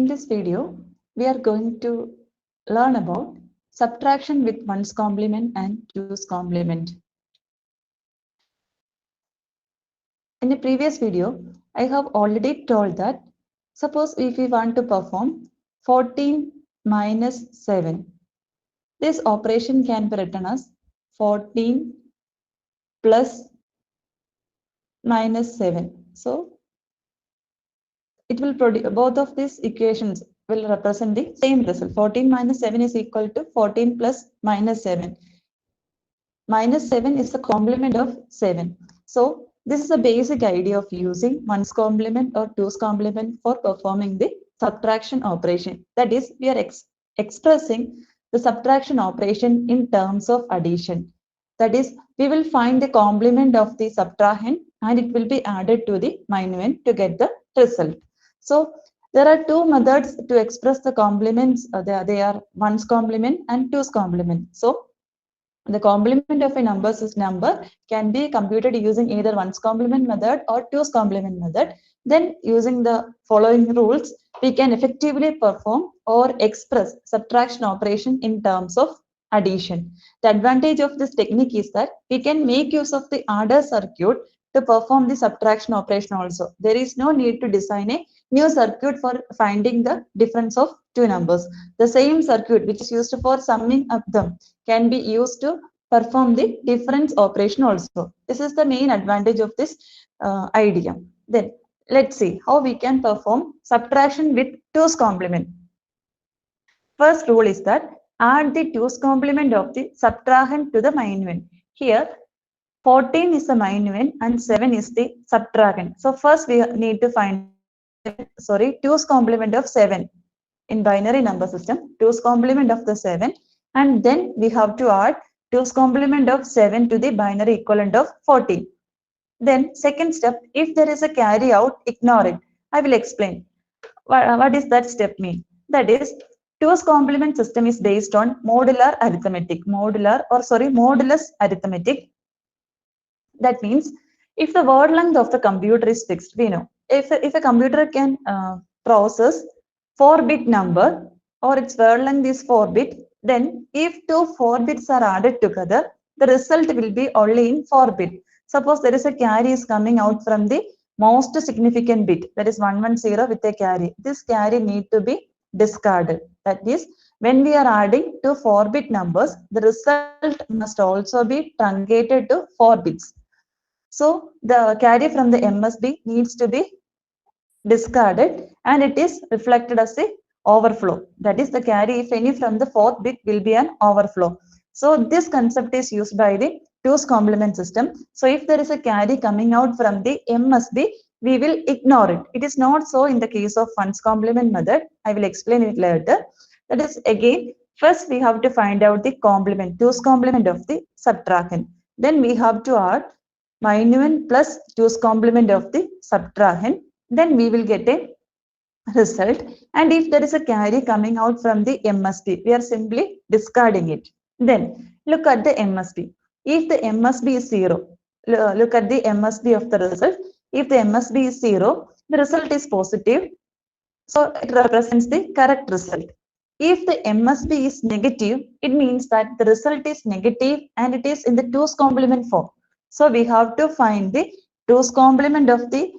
In this video, we are going to learn about subtraction with 1's complement and 2's complement. In the previous video, I have already told that suppose if we want to perform 14 minus 7, this operation can be written as 14 plus minus 7. So it will produce both of these equations will represent the same result. 14 minus 7 is equal to 14 plus minus 7. Minus 7 is the complement of 7. So this is a basic idea of using 1's complement or 2's complement for performing the subtraction operation. That is, we are expressing the subtraction operation in terms of addition. That is, we will find the complement of the subtrahend and it will be added to the minuend to get the result. So there are two methods to express the complements. They are 1's complement and 2's complement. So the complement of a number can be computed using either 1's complement method or 2's complement method. Then using the following rules, we can effectively perform or express subtraction operation in terms of addition. The advantage of this technique is that we can make use of the adder circuit to perform the subtraction operation also. There is no need to design a new circuit for finding the difference of two numbers. The same circuit which is used for summing up them can be used to perform the difference operation also. This is the main advantage of this idea. Then let's see how we can perform subtraction with 2's complement. First rule is that add the 2's complement of the subtrahend to the minuend. Here 14 is the minuend and 7 is the subtrahend. So first we need to find 2's complement of 7 in binary number system, 2's complement of the 7, and then we have to add 2's complement of 7 to the binary equivalent of 14. Then second step, if there is a carry out, ignore it. I will explain. What does that step mean? That is, 2's complement system is based on modular arithmetic. Modulus arithmetic. That means if the word length of the computer is fixed, we know if a computer can process 4-bit number or its word length is 4-bit, then if two 4 bits are added together, the result will be only in 4-bit. Suppose there is a carry is coming out from the most significant bit, that is 110 with a carry. This carry need to be discarded. That is, when we are adding two 4-bit numbers, the result must also be truncated to 4 bits. So the carry from the MSB needs to be discarded and it is reflected as a overflow. That is, the carry, if any, from the 4th bit will be an overflow. So this concept is used by the 2's complement system. So if there is a carry coming out from the MSB, we will ignore it. It is not so in the case of 1's complement method. I will explain it later. That is, again, first we have to find out the complement, 2's complement of the subtrahend. Then we have to add minuend plus 2's complement of the subtrahend. Then we will get a result. And if there is a carry coming out from the MSB, we are simply discarding it. Then look at the MSB. If the MSB is 0, look at the MSB of the result. If the MSB is 0, the result is positive. So it represents the correct result. If the MSB is negative, it means that the result is negative and it is in the 2's complement form. So we have to find the 2's complement of the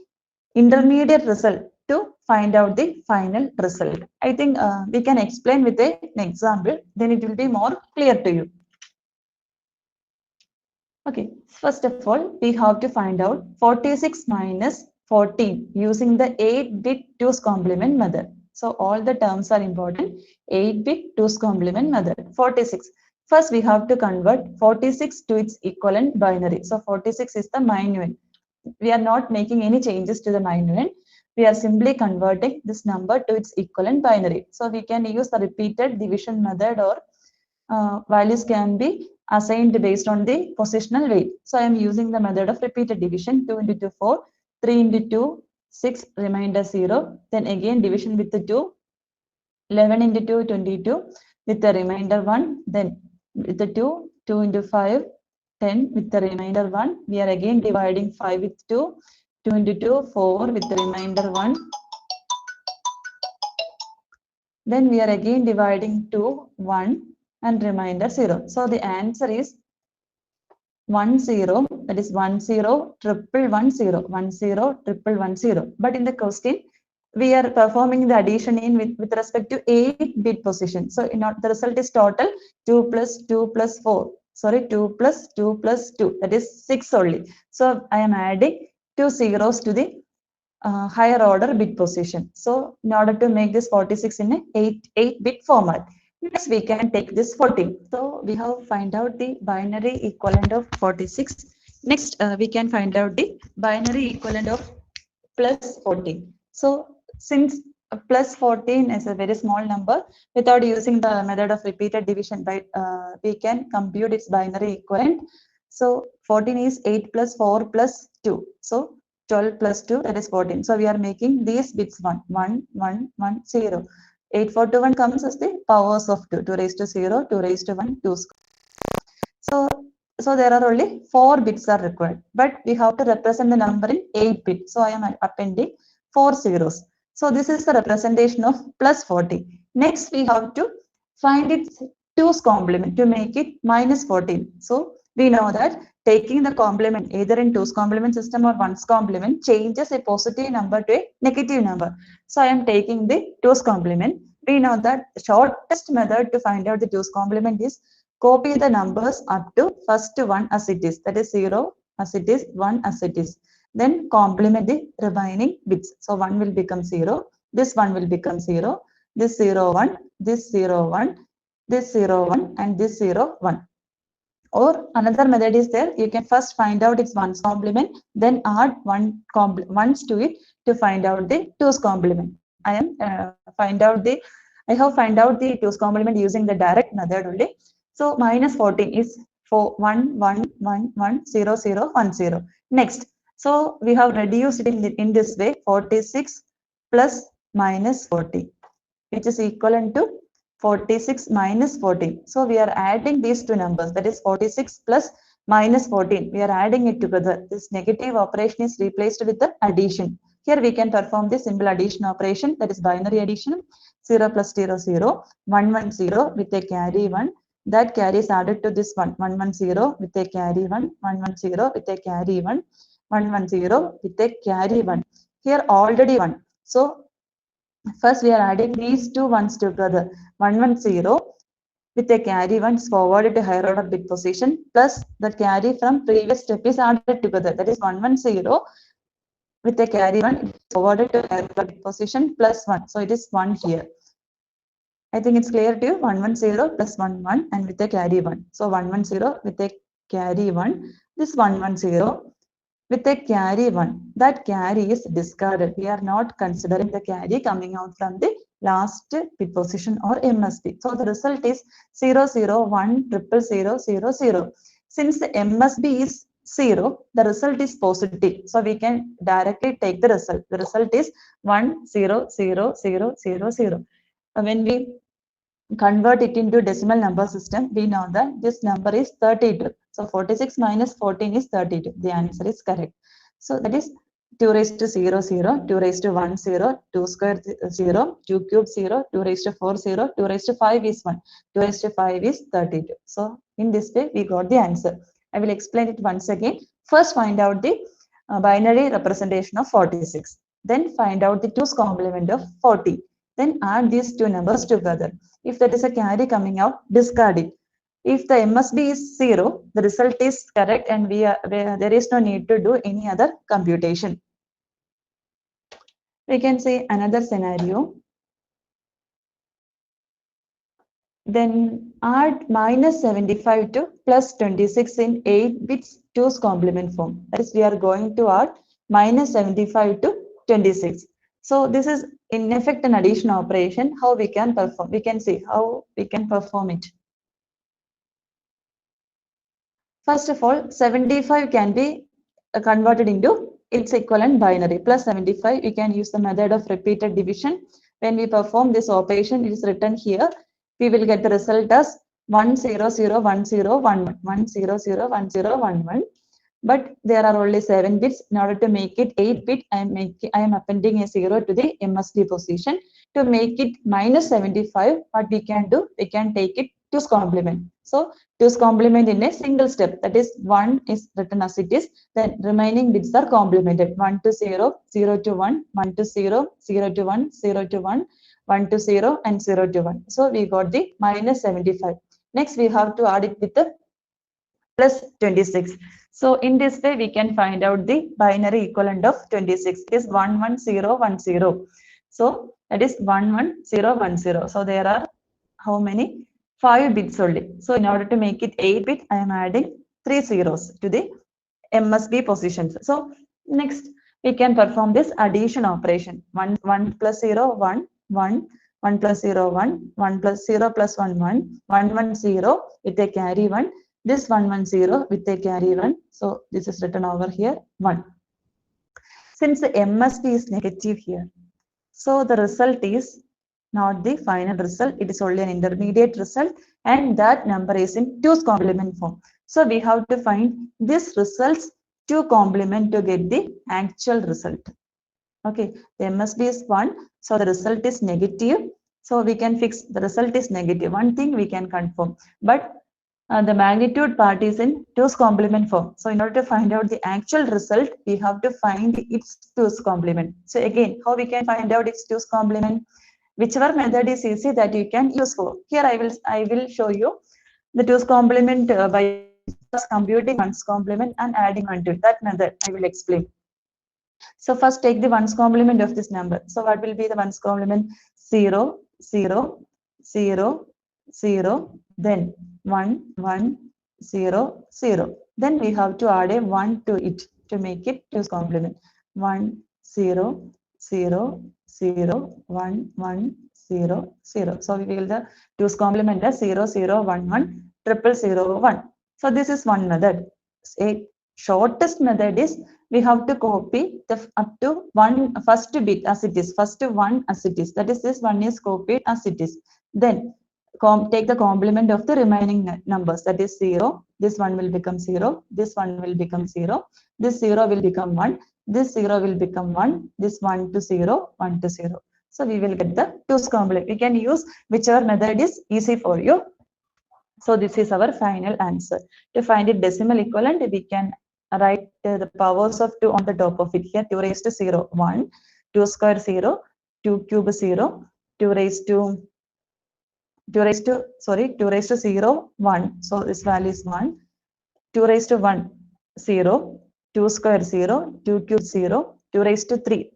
intermediate result to find out the final result. I think we can explain with an example, then it will be more clear to you. Okay, first of all, we have to find out 46 minus 14 using the 8-bit 2's complement method. So all the terms are important. 8-bit 2's complement method. 46. First, we have to convert 46 to its equivalent binary. So 46 is the minuend. We are not making any changes to the minuend. We are simply converting this number to its equivalent binary. So we can use the repeated division method or values can be assigned based on the positional weight. So I am using the method of repeated division. 2 into 2, 4, 3 into 2, 6, remainder 0. Then again division with the 2, 11 into 2, 22, with the remainder 1. Then with the 2, 2 into 5, 10 with the remainder 1. We are again dividing 5 with 2, 2 into 2, 4 with the remainder 1. Then we are again dividing 2, 1 and remainder 0. So the answer is 1 0, that is 1 0 triple 1 0, 1 0 triple 1 0. But in the question, we are performing the addition in with respect to 8-bit position. So the result is total 2 plus 2 plus 4. Sorry, 2 plus 2 plus 2, that is 6 only. So I am adding 2 zeros to the higher order bit position. So in order to make this 46 in a 8-bit format. Next, we can take this 14. So we have find out the binary equivalent of 46. Next, we can find out the binary equivalent of plus 14. So since plus 14 is a very small number, without using the method of repeated division, right, we can compute its binary equivalent. So 14 is 8 plus 4 plus 2. So 12 plus 2, that is 14. So we are making these bits 1, 1, 1, 1, 0. 8, 4, 2, 1 comes as the powers of 2. 2 raised to 0, 2 raised to 1, 2 square. So there are only 4 bits are required, but we have to represent the number in 8 bits. So I am appending 4 zeros. So this is the representation of plus 40. Next, we have to find its 2's complement to make it minus 14. So we know that taking the complement either in 2's complement system or 1's complement changes a positive number to a negative number. So I am taking the 2's complement. We know that the shortest method to find out the 2's complement is copy the numbers up to first one as it is, that is 0 as it is, 1 as it is. Then complement the remaining bits. So 1 will become 0, this 1 will become 0, this 0, 1, this 0, 1, this 0, 1, and this 0, 1. Or another method is there, you can first find out its 1's complement, then add ones to it to find out the 2's complement. I have find out the 2's complement using the direct method only. So minus 14 is 4, 1, 1, 1, 1, 0, 0, 1, 0. Next, so we have reduced it in this way, 46 plus minus 40, which is equivalent to 46 minus 14. So we are adding these two numbers, that is 46 plus minus 14. We are adding it together. This negative operation is replaced with the addition. Here we can perform the simple addition operation, that is binary addition. 0 plus 0, 0, 1, 1, 0 with a carry 1. That carry is added to this one, 1, 1, 0 with a carry 1, 1, 1, 0 with a carry 1, 1, 1, 0 with a carry 1. Here already 1. So first we are adding these two ones together. 1, 1, 0 with a carry 1 is forwarded to higher order bit position, plus the carry from previous step is added together. That is 1, 1, 0 with a carry 1 forwarded to higher order bit position plus 1. So it is 1 here. I think it's clear to you. 1, 1, 0 plus 1, 1 and with a carry 1. So 1, 1, 0 with a carry 1. This 1, 1, 0 with a carry 1. That carry is discarded. We are not considering the carry coming out from the last bit position or MSB. So the result is 0, 0, 1, 0, 0, 0, 0. Since the MSB is 0, the result is positive. So we can directly take the result. The result is 1, 0, 0, 0, 0, 0. When we convert it into decimal number system, we know that this number is 32. So 46 minus 14 is 32. The answer is correct. So that is 2 raised to 0, 0, 2 raised to 1, 0, 2 square 0, 2 cube 0, 2 raised to 4, 0, 2 raised to 5 is 1, 2 raised to 5 is 32. So in this way, we got the answer. I will explain it once again. First, find out the binary representation of 46. Then find out the 2's complement of 40. Then add these two numbers together. If that is a carry coming out, discard it. If the MSB is 0, the result is correct and there is no need to do any other computation. We can say another scenario. Then add minus 75 to plus 26 in 8 bits 2's complement form. That is, we are going to add minus 75 to 26. So this is in effect an addition operation. How we can perform? We can see how we can perform it. First of all, 75 can be converted into its equivalent binary. Plus 75, we can use the method of repeated division. When we perform this operation, it is written here. We will get the result as 1, 0, 0, 1, 0, 1, 1, 1, 0, 0, 1, 0, 1, 1. but there are only 7 bits. In order to make it 8 bit, I am appending a 0 to the MSB position. To make it minus 75, what we can do? We can take it 2's complement. So 2's complement in a single step. That is 1 is written as it is. Then remaining bits are complemented. 1 to 0, 0 to 1, 1 to 0, 0 to 1, 0 to 1, 1 to 0, and 0 to 1. So we got the minus 75. Next, we have to add it with the plus 26. So in this way, we can find out the binary equivalent of 26 is 11010. So that is 11010. So there are how many? 5 bits only. So in order to make it 8 bit, I am adding 3 zeros to the MSB positions. So next, we can perform this addition operation. 1 plus 0, 1, 1, 1 plus 0, 1, 1 plus 0 plus 1, 1, 1, 1, 0 with a carry 1. This 1, 1, 0 with a carry 1. So this is written over here 1. Since the MSB is negative here, so the result is not the final result. It is only an intermediate result, and that number is in 2's complement form. So we have to find this results 2 complement to get the actual result. Okay, the MSB is 1, so the result is negative. So we can fix the result is negative. One thing we can confirm, but the magnitude part is in 2's complement form. So in order to find out the actual result, we have to find its 2's complement. So again, how we can find out its 2's complement? Whichever method is easy that you can use for. Here I will show you the 2's complement by computing 1's complement and adding 1 to it. That method I will explain. So first take the 1's complement of this number. So what will be the 1's complement? 0, 0, 0, 0, then 1, 1, 0, 0. Then we have to add a 1 to it to make it 2's complement. 1, 0, 0, 0, 1, 1, 0, 0. So we will the 2's complement as 0, 0, 1, 1, triple 0, 1. So this is one method. A shortest method is we have to copy the up to one first bit as it is, first one as it is. That is, this one is copied as it is. Then take the complement of the remaining numbers. That is 0. This one will become 0. This one will become 0. This 0 will become 1. This 0 will become 1. This 1 to 0, 1 to 0. So we will get the 2's complement. We can use whichever method is easy for you. So this is our final answer. To find it decimal equivalent, we can write the powers of 2 on the top of it. Here 2 raised to 0, 1, 2 square 0, 2 cube 0, 2 raised to 0, 1. So this value is 1. 2 raised to 1, 0, 2 square 0, 2 cube 0, 2 raised to 3.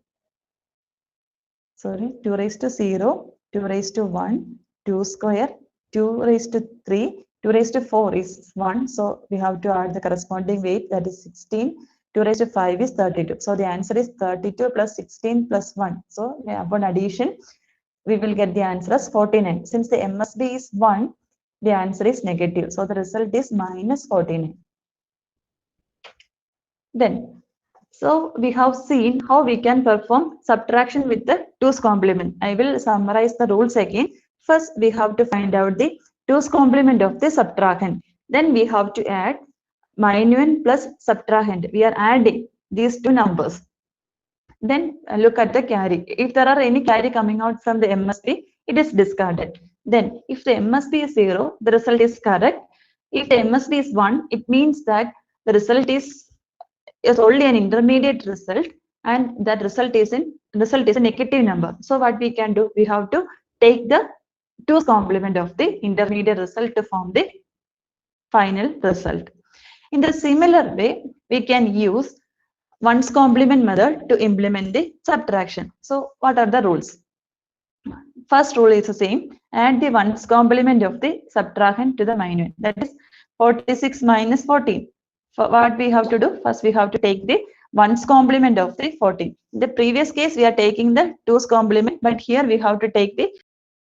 2 raised to 0, 2 raised to 1, 2 square, 2 raised to 3, 2 raised to 4 is 1. So we have to add the corresponding weight, that is 16. 2 raised to 5 is 32. So the answer is 32 plus 16 plus 1. So upon addition, we will get the answer as 49. Since the MSB is 1, the answer is negative. So the result is minus 49. Then, so we have seen how we can perform subtraction with the 2's complement. I will summarize the rules again. First, we have to find out the 2's complement of the subtrahend. Then we have to add minuend plus subtrahend. We are adding these two numbers. Then look at the carry. If there are any carry coming out from the MSB, it is discarded. Then if the MSB is 0, the result is correct. If the MSB is 1, it means that the result is only an intermediate result, and that result is a negative number. So what we can do? We have to take the 2's complement of the intermediate result to form the final result. In the similar way, we can use 1's complement method to implement the subtraction. So what are the rules? First rule is the same. Add the 1's complement of the subtrahend to the minuend. That is 46 minus 14. For what we have to do? First we have to take the 1's complement of the 14. In the previous case, we are taking the 2's complement, but here we have to take the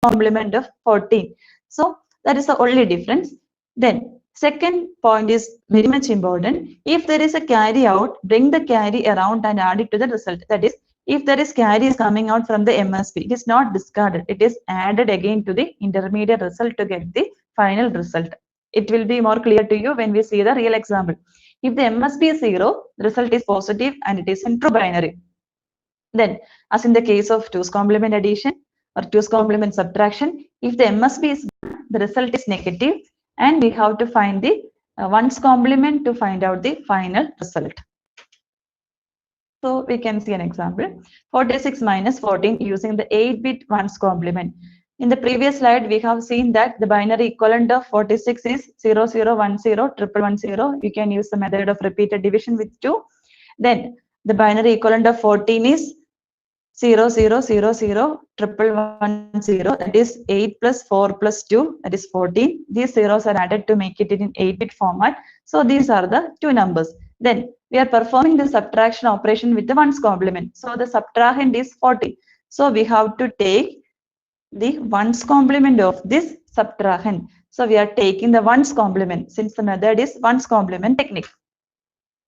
complement of 14. So that is the only difference. Then second point is very much important. If there is a carry out, bring the carry around and add it to the result. That is, if there is carry is coming out from the MSB, it is not discarded. It is added again to the intermediate result to get the final result. It will be more clear to you when we see the real example. If the MSB is 0, the result is positive and it is in true binary. Then, as in the case of 2's complement addition or 2's complement subtraction, if the MSB is 1, the result is negative and we have to find the 1's complement to find out the final result. So we can see an example, 46 minus 14 using the 8-bit 1's complement. In the previous slide, we have seen that the binary equivalent of 46 is 0010 110. You can use the method of repeated division with 2. Then the binary equivalent of 14 is 0000 110. That is 8 plus 4 plus 2, that is 14. These zeros are added to make it in 8-bit format. So these are the two numbers. Then we are performing the subtraction operation with the 1's complement. So the subtrahend is 40. So we have to take the 1's complement of this subtrahend. So we are taking the 1's complement since the method is 1's complement technique.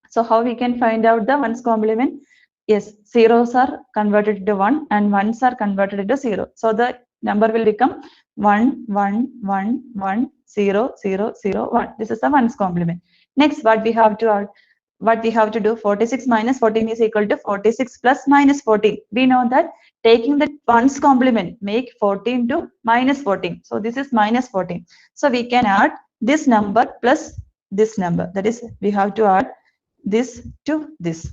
So how we can find out the 1's complement? Yes, zeros are converted to 1 and 1's are converted into 0. So the number will become 1, 1, 1, 1, 0, 0, 0, 1. This is the 1's complement. Next, what we have to do, 46 minus 14 is equal to 46 plus minus 14. We know that taking the 1's complement make 14 to minus 14. So this is minus 14. So we can add this number plus this number. That is, we have to add this to this.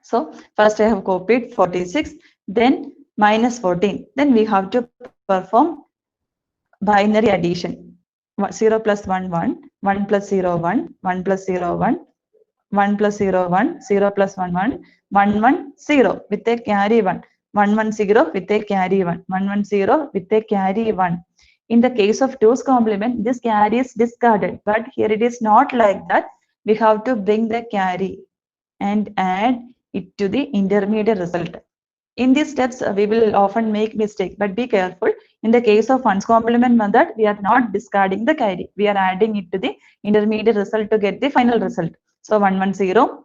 So first I have copied 46, then minus 14. Then we have to perform binary addition. 0 plus 1, 1, 1 plus 0, 1, 1 plus 0, 1, 1 plus 0, 1, 0 plus 1, 1, 1, 1, 0 with a carry 1, 1, 1, 0 with a carry 1, 1, 1, 0 with a carry 1. In the case of 2's complement, this carry is discarded, but here it is not like that. We have to bring the carry and add it to the intermediate result. In these steps, we will often make mistake, but be careful. In the case of 1's complement method, we are not discarding the carry. We are adding it to the intermediate result to get the final result. So 1, 1, 0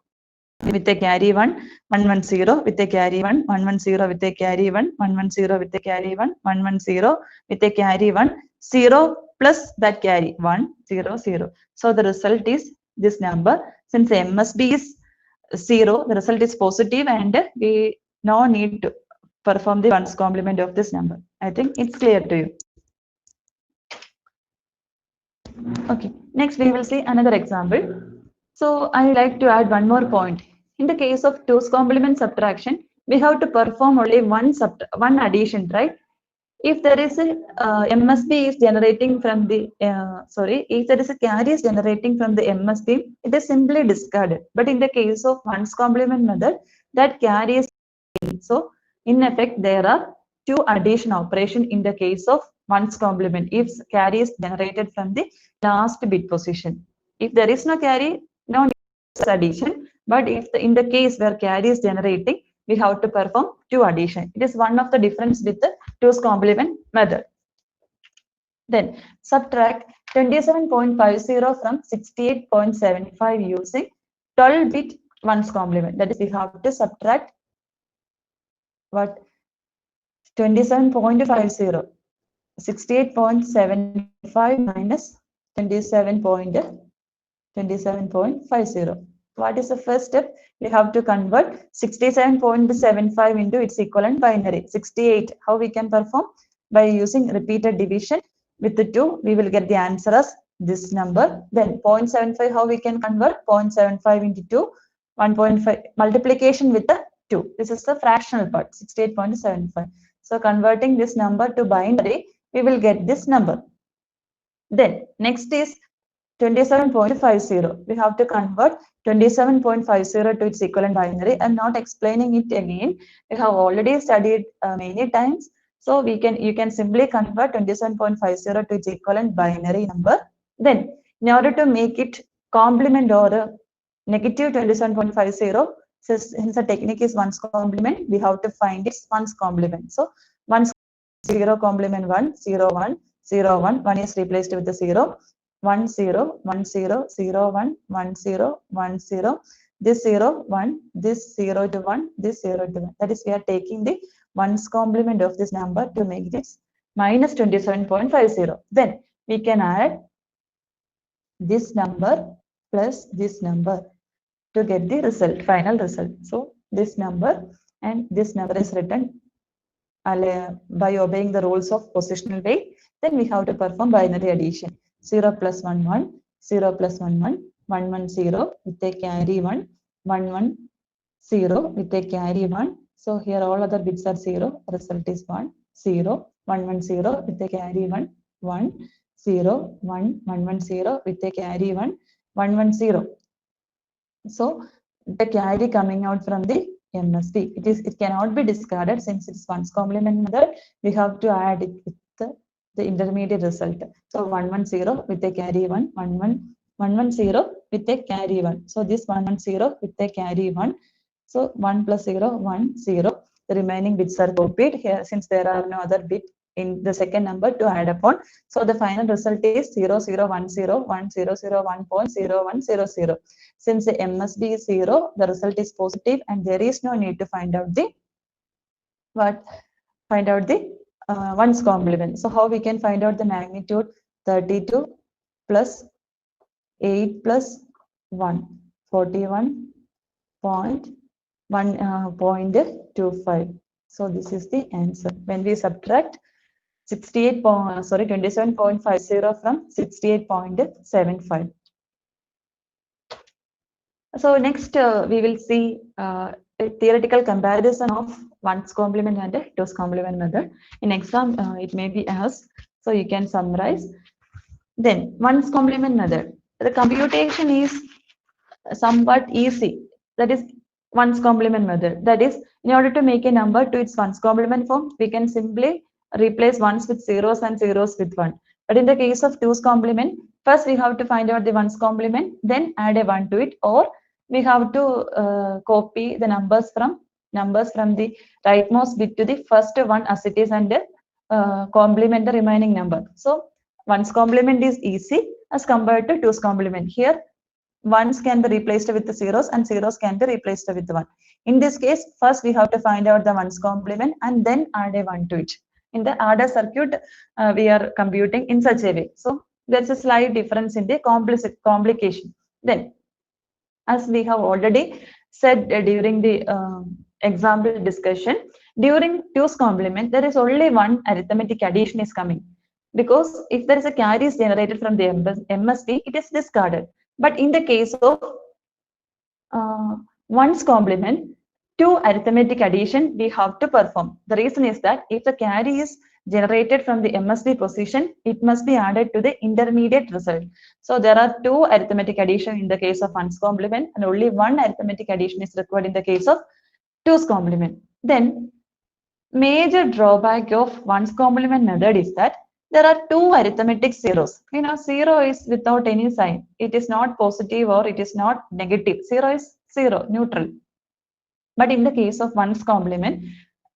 with a carry 1, 1, 1, 0 with a carry 1, 1, 1, 0 with a carry 1, 1, 1, 0 with a carry 1, 1, 1, 0 with a carry 1, 0 plus that carry 1, 0, 0. So the result is this number. Since MSB is 0, the result is positive and we no need to perform the 1's complement of this number. I think it's clear to you. Okay, next we will see another example. So I like to add one more point. In the case of 2's complement subtraction, we have to perform only one addition, right? If there is a MSB is generating from the if there is a carry is generating from the MSB, it is simply discarded. But in the case of 1's complement method, that carry is so in effect there are two addition operation in the case of 1's complement if carry is generated from the last bit position. If there is no carry, no addition. But if in the case where carry is generating, we have to perform two addition. It is one of the difference with the 2's complement method. Then subtract 27.50 from 68.75 using 12-bit 1's complement. That is, we have to subtract what 27.50, 68.75 minus 27.50. What is the first step? We have to convert 67.75 into its equivalent binary 68. How we can perform? By using repeated division with the 2, we will get the answer as this number. Then 0.75, how we can convert? 0.75 into 2, 1.5 multiplication with the 2. This is the fractional part, 68.75. So converting this number to binary, we will get this number. Then next is 27.50. We have to convert 27.50 to its equivalent binary. I'm not explaining it again. We have already studied many times. So you can simply convert 27.50 to its equivalent binary number. Then in order to make it complement or negative 27.50, since the technique is 1's complement, we have to find its 1's complement. So 1's 0 complement 1, 0, 1, 0, 1, 1 is replaced with the 0. 1, 0, 1, 0, 0, 1, 1, 0, 1, 0, this 0, 1, this 0 to 1, this 0 to 1. That is, we are taking the 1's complement of this number to make this minus 27.50. Then we can add this number plus this number to get the result, final result. So this number and this number is written by obeying the rules of positional weight. Then we have to perform binary addition. 0 plus 1, 1, 0 plus 1, 1, 1, 1, 0 with a carry 1, 1, 1, 0 with a carry 1. So here all other bits are 0. Result is 1, 0, 1, 1, 0 with a carry 1, 1, 0, 1, 1, 1, 0 with a carry 1, 1, 1, 0. So the carry coming out from the MSB, it cannot be discarded since it's ones complement method. We have to add it with the intermediate result. So 1, 1, 0 with a carry 1, 1, 1, 1, 1, 0 with a carry 1. So this 1, 1, 0 with a carry 1. So 1 plus 0, 1, 0. The remaining bits are copied here since there are no other bit in the second number to add upon. So the final result is 0, 0, 1, 0, 1, 0, 0, 1.0, 1, 0, 0. Since the MSB is 0, the result is positive and there is no need to find out the ones complement. So how we can find out the magnitude? 32 plus 8 plus 1, 41.25. So this is the answer. When we subtract 27.50 from 68.75. So next we will see a theoretical comparison of ones complement and a two's complement method. In exam it may be asked, so you can summarize. Then ones complement method. The computation is somewhat easy. That is ones complement method. That is, in order to make a number to its ones complement form, we can simply replace ones with zeros and zeros with 1. But in the case of two's complement, first we have to find out the ones complement, then add a 1 to it, or we have to copy the numbers from the rightmost bit to the first one as it is and complement the remaining number. So ones complement is easy as compared to two's complement. Here ones can be replaced with the zeros and zeros can be replaced with 1. In this case, first we have to find out the ones complement and then add a 1 to it. In the adder circuit, we are computing in such a way. So there's a slight difference in the complication. Then, as we have already said during the example discussion, during two's complement, there is only one arithmetic addition is coming. Because if there is a carry is generated from the MSB, it is discarded. But in the case of ones complement, two arithmetic addition we have to perform. The reason is that if the carry is generated from the MSB position, it must be added to the intermediate result. So there are two arithmetic addition in the case of ones complement and only one arithmetic addition is required in the case of two's complement. Then major drawback of ones complement method is that there are two arithmetic zeros. You know, 0 is without any sign. It is not positive or it is not negative. 0 is 0, neutral. But in the case of ones complement,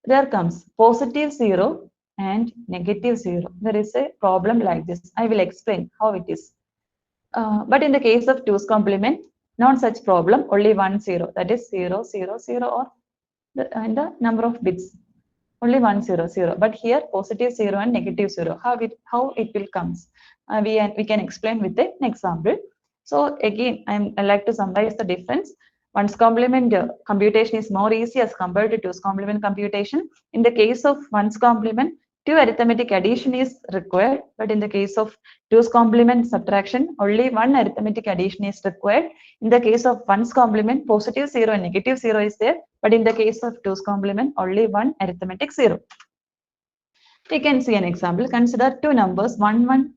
there comes positive 0 and negative 0. There is a problem like this. I will explain how it is. But in the case of two's complement, not such problem, only 1 0. That is 0, 0, 0 or the number of bits. Only 1 0 0, but here positive 0 and negative 0. How it will comes? We can explain with an example. So again, I like to summarize the difference. One's complement computation is more easy as compared to two's complement computation. In the case of one's complement, two arithmetic addition is required, but in the case of two's complement subtraction, only one arithmetic addition is required. In the case of one's complement, positive 0 and negative 0 is there, but in the case of two's complement, only one arithmetic 0. We can see an example. Consider two numbers 1 1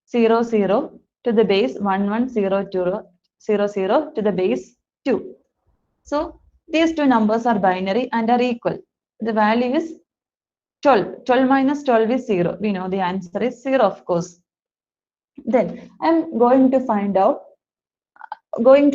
0 0 to the base 1 1 0 0 0 to the base 2. So these two numbers are binary and are equal. The value is 12. 12 minus 12 is 0. We know the answer is 0, of course. Then I'm going to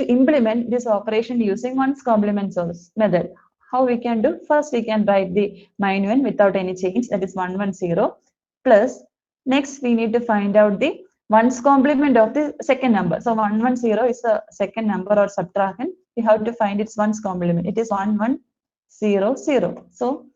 implement this operation using one's complement method. How we can do? First, we can write the minuend without any change, that is 1 1 0 plus. Next, we need to find out the one's complement of the second number. So 1 1 0 is the second number or subtrahend. We have to find its one's complement. It is 1 1 0 0. So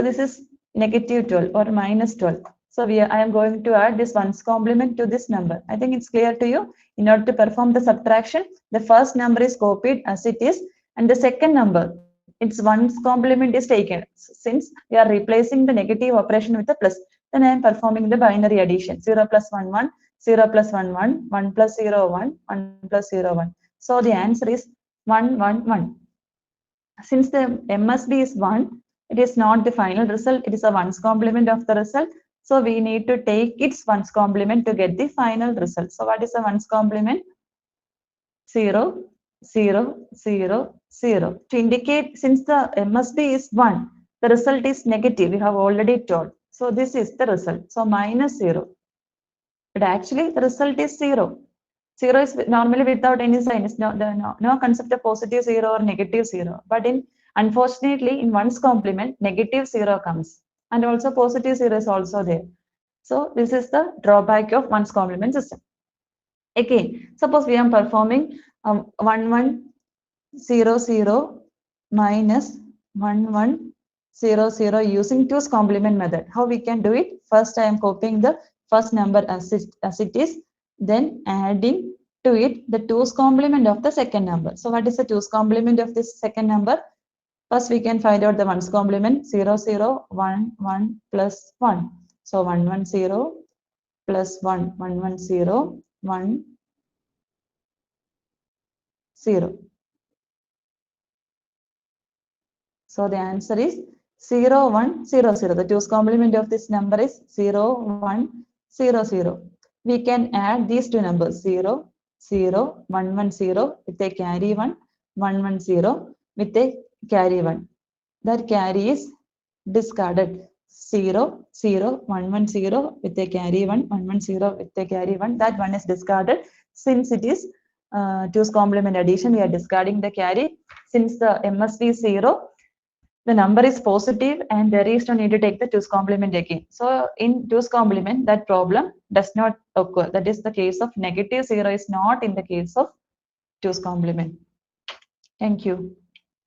this is negative 12 or minus 12. So I am going to add this 1's complement to this number. I think it's clear to you. In order to perform the subtraction, the first number is copied as it is, and the second number, its 1's complement is taken. Since we are replacing the negative operation with the plus, then I am performing the binary addition. 0 plus 1, 1, 0 plus 1, 1, 1 plus 0, 1, 1 plus 0, 1. So the answer is 1, 1, 1. Since the MSB is 1, it is not the final result. It is a 1's complement of the result. So we need to take its 1's complement to get the final result. So what is the 1's complement? 0, 0, 0, 0. To indicate, since the MSB is 1, the result is negative. We have already told. So this is the result. So minus 0. But actually the result is 0. 0 is normally without any sign. It's no concept of positive 0 or negative 0. But unfortunately, in 1's complement, negative 0 comes. And also positive 0 is also there. So this is the drawback of 1's complement system. Again, suppose we are performing 1, 1, 0, 0 minus 1, 1, 0, 0 using 2's complement method. How we can do it? First, I am copying the first number as it is, then adding to it the 2's complement of the second number. So what is the 2's complement of this second number? First, we can find out the 1's complement. 0, 0, 1, 1 plus 1. So 1, 1, 0 plus 1, 1, 1, 0, 1, 0. So the answer is 0, 1, 0, 0. The 2's complement of this number is 0, 1, 0, 0. We can add these two numbers 0, 0, 1, 1, 0 with a carry 1, 1, 1, 0 with a carry 1. That carry is discarded. 0, 0, 1, 1, 0 with a carry 1, 1, 1, 0 with a carry 1. That one is discarded. Since it is 2's complement addition, we are discarding the carry. Since the MSB is 0, the number is positive and there is no need to take the 2's complement again. So in 2's complement, that problem does not occur. That is the case of negative 0 is not in the case of 2's complement. Thank you.